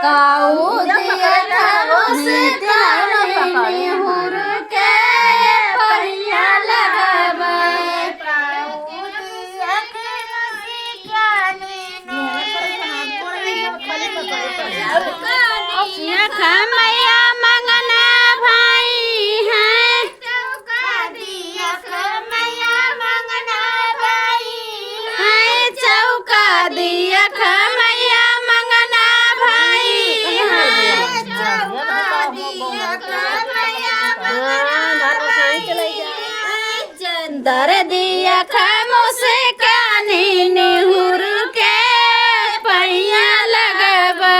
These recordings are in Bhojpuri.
काऊ दिया कानी हुर के पहिया लगबे खमैया मंगना भाई हैं चौका दिया खमैया मंगना भाई हैं चौका दिया खमैया मंगना भाई हैं चौका दिया खमैया मंगना भाई चंदर दिया खमोस कानी निहुर के पहिया लगबे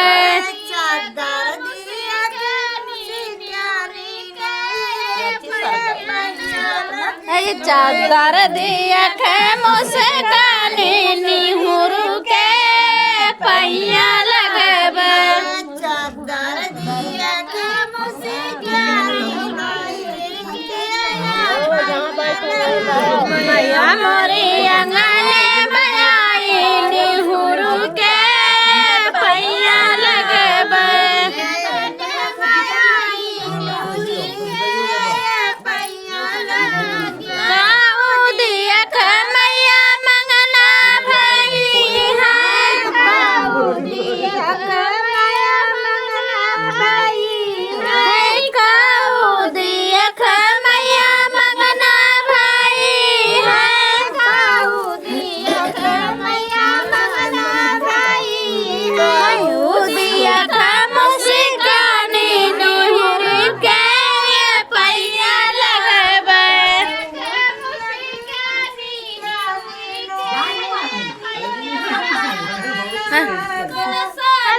चादर दिया खमोस कानी निहुर के पहिया लगबे चादर दिया खमोस मैया मोरी अंगने बनाई निहुर के पहिया लगबे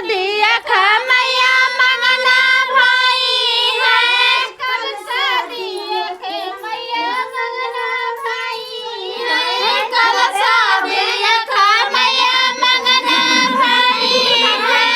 दिया खमैया मंगना भाई है कलसा दिया खमैया मंगना भाई है कलसा दिया खमैया मंगना भाई है